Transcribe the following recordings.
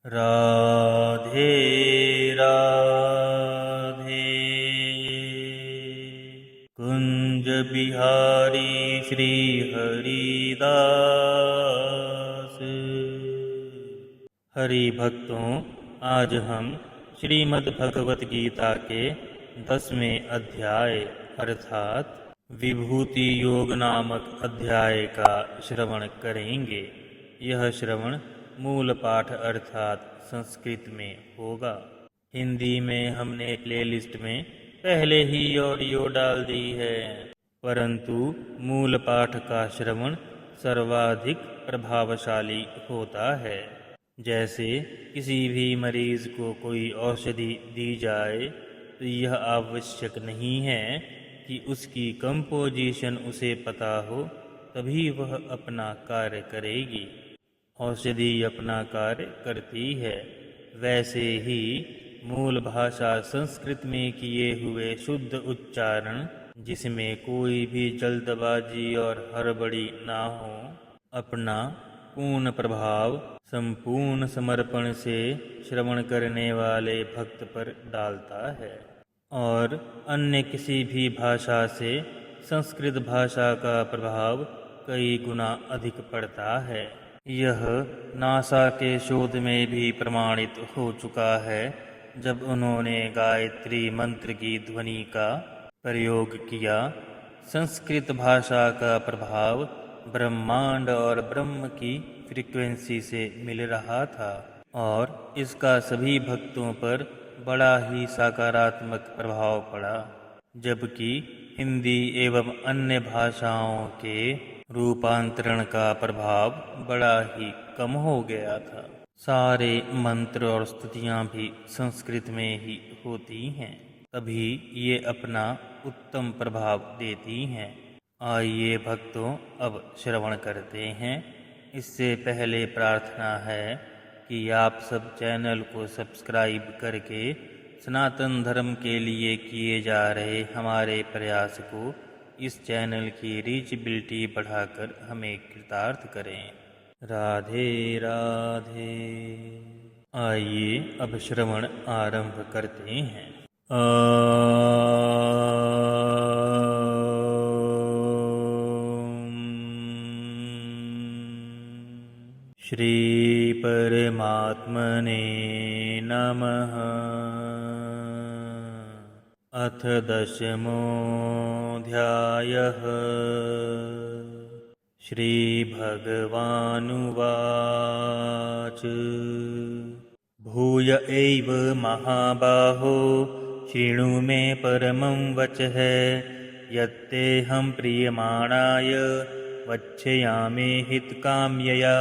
राधे राधे। कुंज बिहारी श्री हरिदास। हरि भक्तों, आज हम श्रीमद् भगवत गीता के 10वें अध्याय अर्थात विभूति योग नामक अध्याय का श्रवण करेंगे। यह श्रवण मूल पाठ अर्थात संस्कृत में होगा। हिंदी में हमने प्लेलिस्ट में पहले ही ऑडियो डाल दी है, परंतु मूल पाठ का श्रवण सर्वाधिक प्रभावशाली होता है। जैसे किसी भी मरीज को कोई औषधि दी जाए तो यह आवश्यक नहीं है कि उसकी कंपोजिशन उसे पता हो तभी वह अपना कार्य करेगी। औषधि अपना कार्य करती है। वैसे ही मूल भाषा संस्कृत में किए हुए शुद्ध उच्चारण, जिसमें कोई भी जल्दबाजी और हड़बड़ी ना हो, अपना पूर्ण प्रभाव संपूर्ण समर्पण से श्रवण करने वाले भक्त पर डालता है और अन्य किसी भी भाषा से संस्कृत भाषा का प्रभाव कई गुना अधिक पड़ता है। यह नासा के शोध में भी प्रमाणित हो चुका है, जब उन्होंने गायत्री मंत्र की ध्वनि का प्रयोग किया। संस्कृत भाषा का प्रभाव ब्रह्मांड और ब्रह्म की फ्रीक्वेंसी से मिल रहा था और इसका सभी भक्तों पर बड़ा ही सकारात्मक प्रभाव पड़ा, जबकि हिंदी एवं अन्य भाषाओं के रूपांतरण का प्रभाव बड़ा ही कम हो गया था। सारे मंत्र और स्तुतियाँ भी संस्कृत में ही होती हैं, तभी ये अपना उत्तम प्रभाव देती हैं। आइए भक्तों, अब श्रवण करते हैं। इससे पहले प्रार्थना है कि आप सब चैनल को सब्सक्राइब करके सनातन धर्म के लिए किए जा रहे हमारे प्रयास को, इस चैनल की रीचबिलिटी बढ़ाकर हमें कृतार्थ करें। राधे राधे। आइए अब श्रवण आरंभ करते हैं। श्री परमात्मने नमः। अथ 10मोऽध्यायः। श्रीभगवानुवाच। भूय एव महाबाहो शृणु मे परमं वचः, यत्तेऽहं प्रीयमाणाय वक्ष्यामि हितकाम्यया।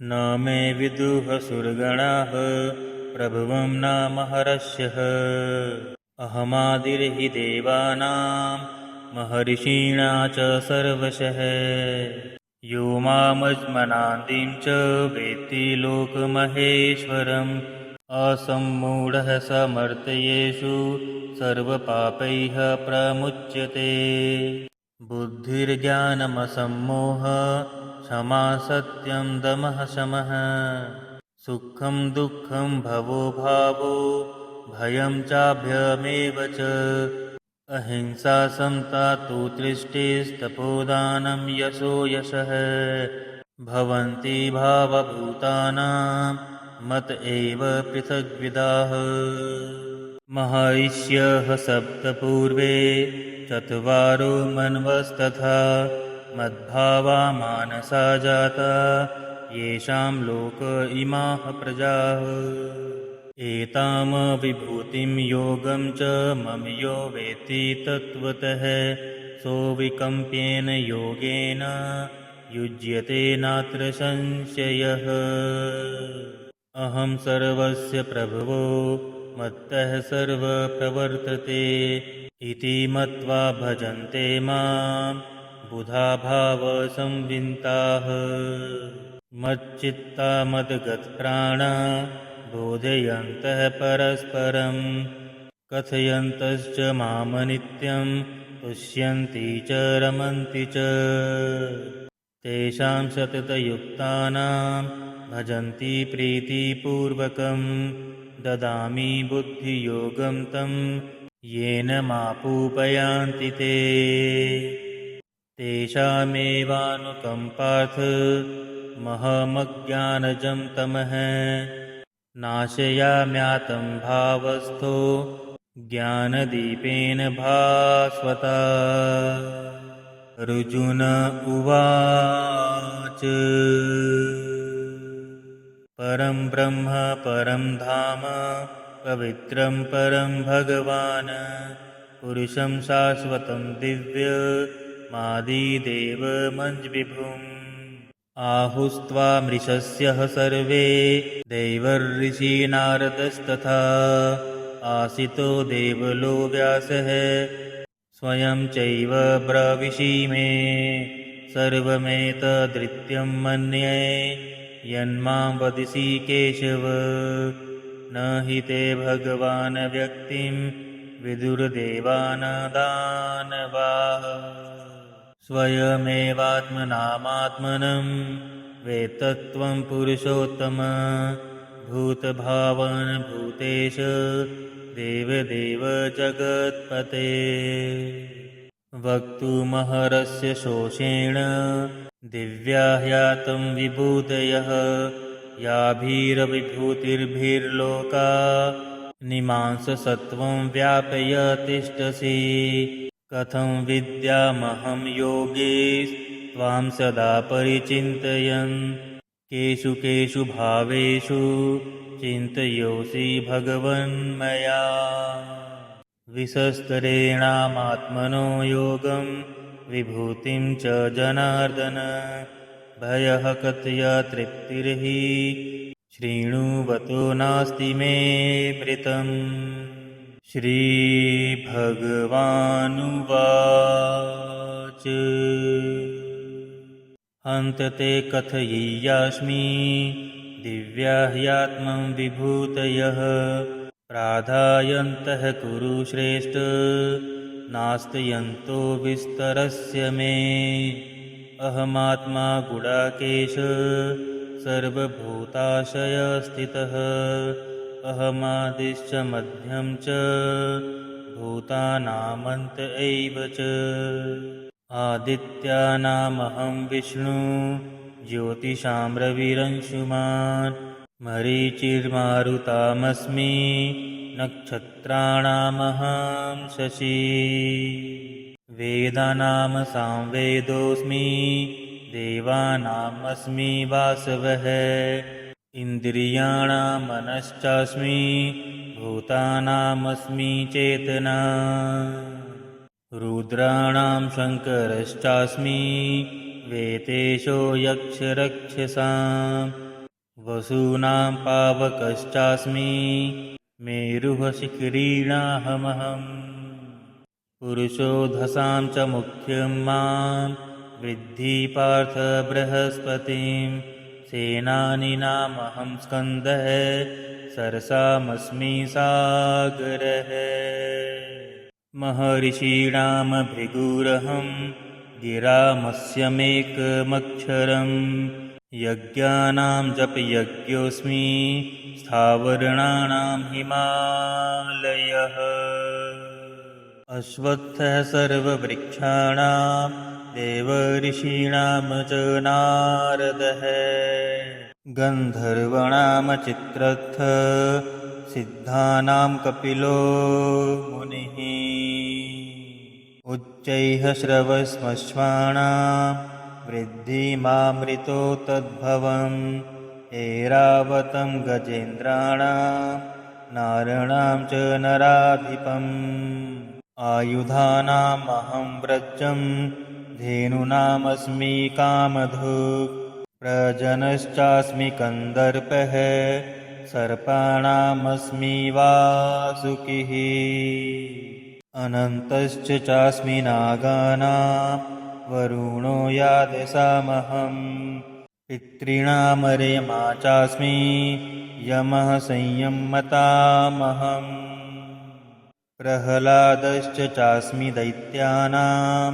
न मे विदुः सुरगणाः प्रभवं न महर्षयः, अहमादिर्हि देवानां महर्षीणां च सर्वशः। यो मामज्मनादिं च वेत्ति लोकमहेश्वरम्, असम्मूढः समर्थयेषु सर्वपापैः प्रमुच्यते। बुद्धिर्ज्ञानमसम्मोहः क्षमा सत्यं दमः शमः, सुखं दुःखं भवो भावो भयं चाभयमेव च। अहिंसा समता तु तृष्टिस्तपोदानं यशो यशः, भवन्ति भावभूतानां मत एव पृथग्विदाः। महर्षयः सप्त पूर्वे चत्वारो मन्वस्तथा, मद्भावा मानसा जाता येषां लोक इमाः प्रजाः। एताम विभूतिं योगं च मम यो वेत्ति तत्त्वतः, सोऽविकम्प्येन योगेन युज्यते नात्र संशयः। अहं सर्वस्य प्रभवो मत्तः सर्वप्रवर्तते, इति मत्वा भजन्ते मां बुधा भावसंवित्ताः। मच्चित्ता मद्गतप्राणा बोधयन्तः परस्परं, कथयन्तश्च मां नित्यं तुष्यन्ति च रमन्ति च। तेषां सततयुक्तानां भजन्ति प्रीतिपूर्वकं ददामि बुद्धियोगं तं येन मापूपयान्ति ते तेषामेवानुकम्पार्थ महमज्ञानजं तमः नाशयाम्यातं भावस्थो ज्ञानदीपेन भास्वता। अर्जुन उवाच परं ब्रह्म परं धाम पवित्रं परं भगवान् पुरुषं शाश्वतं दिव्यमादिदेवमञ्जविभुम् आहुस्त्वामृषस्यः सर्वे दैवर्षिनारदस्तथा आसितो देवलो व्यासः स्वयं चैव ब्रवीषि मे सर्वमेतदृत्यं मन्ये यन्मां वदिषि केशव न हि ते भगवान् व्यक्तिं विदुर्देवानदानवाः स्वयमेवात्मनामात्मनं वेत्तत्वं पुरुषोत्तम भूतभावन भूतेश देवदेव जगत्पते वक्तुमहरस्य शोषेण दिव्या ह्यातं विभूतयः याभिर्विभूतिर्भिर्लोका निमांससत्त्वं व्यापय तिष्ठसि कथं विद्यामहं योगीस्त्वां सदा परिचिन्तयन् केषु केषु भावेषु चिन्तयोऽसि भगवन्मया विशस्तरेणामात्मनो योगं विभूतिं च जनार्दन भयः कथय तृप्तिर्हि शृणुवतो नास्ति मे मृतम्। श्रीभगवानुवाच हन्त ते कथयिष्यामि दिव्या ह्यात्मं विभूतयः प्राधायन्तः कुरु श्रेष्ठ नास्त्यन्तो विस्तरस्य मे अहमात्मा गुडाकेश सर्वभूताशयस्थितः अहमादिश्च मध्यं च भूतानामन्त एव च आदित्यानामहं विष्णु ज्योतिषां रविरंशुमान् मरीचिर्मारुतामस्मि नक्षत्राणामहं शशी वेदानां सामवेदोऽस्मि देवानामस्मि वासवः इन्द्रियाणां मनश्चास्मि भूतानामस्मि चेतना रुद्राणां शङ्करश्चास्मि वेतेशो यक्षरक्षसां वसूनां पावकश्चास्मि मेरुः शिखरीणाहमहम् पुरुषोधसां च मुख्यं मां वृद्धि पार्थ बृहस्पतिं सेनानीनामहं स्कन्दः सरसामस्मि सागरः महर्षीणां भृगुरहं गिरामस्यमेकमक्षरम् यज्ञानां जपयज्ञोऽस्मि स्थावराणां हिमालयः अश्वत्थः सर्ववृक्षाणां देवर्षीणां च नारदः गन्धर्वाणां चित्ररथः सिद्धानां कपिलो मुनिः उच्चैः श्रवस्मश्वानां वृद्धिमामृतो तद्भवम् ऐरावतं गजेन्द्राणां नाराणां च नराधिपम् आयुधानामहं व्रजं धेनूनामस्मि कामधुक् प्रजनश्चास्मि कन्दर्पः सर्पाणामस्मि वासुकिः अनन्तश्च चास्मि नागानां वरुणो यादसामहं पितॄणामर्यमा चास्मि यमः संयमतामहं प्रह्लादश्च चास्मि दैत्यानां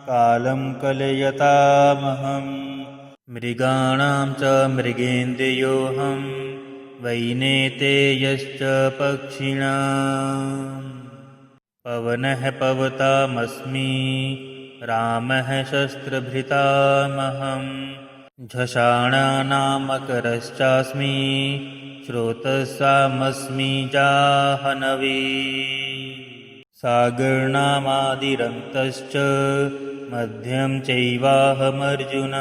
कालं कलयतामहं मृगाणां च मृगेन्द्रियोऽहं वैनेतेयश्च पक्षिणाम् पवनः पवतामस्मि रामः शस्त्रभृतामहम् झषाणानामकरश्चास्मि स्रोतस्सामस्मि जाह्नवी सागरनामादिरन्तश्च मध्यं चैवाहमर्जुन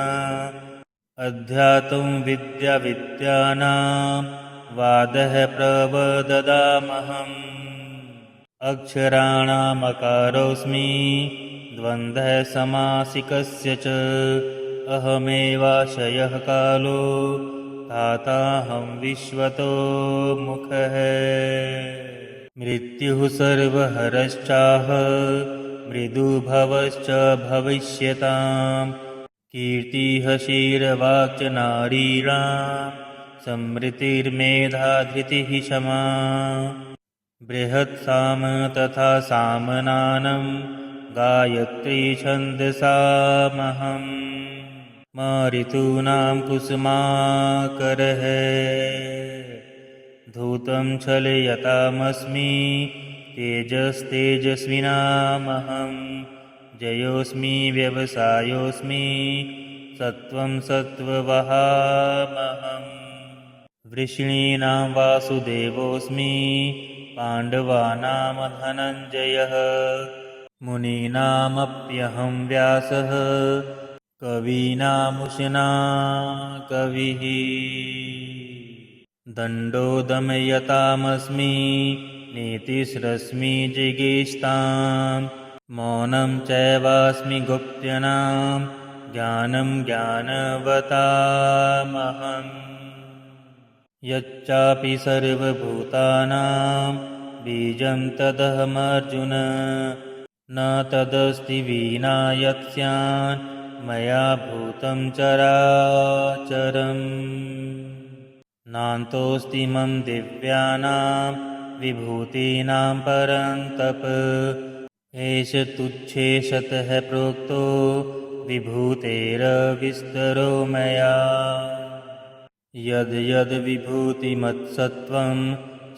अध्यात्मं विद्याविद्यानां वादः प्रवददामहम् अक्षराणामकारोऽस्मि द्वन्द्वः समासिकस्य च अहमेवाशयः कालो धाताहं विश्वतो मुखः मृत्युः सर्वहरश्चाह मृदुभवश्च भविष्यताम् कीर्तिः शीर्वाक्च नारीणां समृतिर्मेधा धृतिः क्षमा बृहत्साम तथा सामनानं गायत्री छन्दसामहम् ऋतूनां कुसुमाकरः धूतं छलयतामस्मि तेजस्तेजस्विनामहं जयोऽस्मि व्यवसायोऽस्मि सत्त्वं सत्त्ववहामहम् वृष्णीनां वासुदेवोऽस्मि पाण्डवानां धनञ्जयः मुनीनामप्यहं व्यासः कवीनामुशना कविः दण्डो दमयतामस्मि नीतिस्रश्मि जिगीषतां मौनं चैवास्मि गुप्त्यनां ज्ञानं ज्ञानवतामहम् यच्चापि सर्वभूतानां बीजं तदहमर्जुन न तदस्ति विना यत् स्यात् मया भूतं चराचरम् नान्तोऽस्ति मम दिव्यानां विभूतीनां परन्तप एष तुच्छेषतः प्रोक्तो विभूतेरविस्तरो मया यद् यद् विभूतिमत्सत्त्वं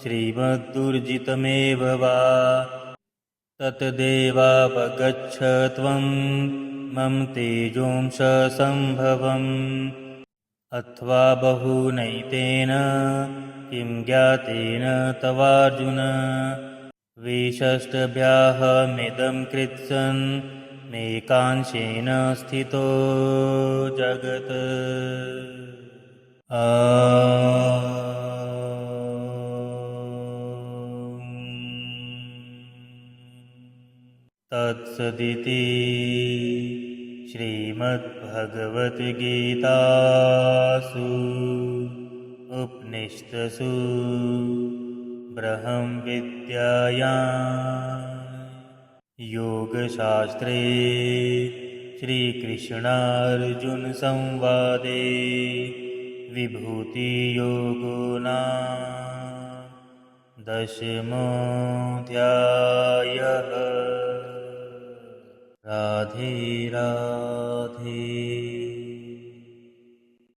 श्रीमद्दुर्जितमेव वा तत्देवावगच्छ त्वं मम तेजोंश सम्भवम् अथवा बहुनैतेन किं ज्ञातेन तवार्जुन विषष्टभ्याहमिदं कृत्स्नं मेकांशेन स्थितो जगत् तत्सदिति श्रीमद्भगवद्गीतासु उपनिषत्सु ब्रह्मविद्यायां योगशास्त्रे श्रीकृष्णार्जुनसंवादे विभूतियोगो नाम 10मोऽध्यायः। राधे राधे।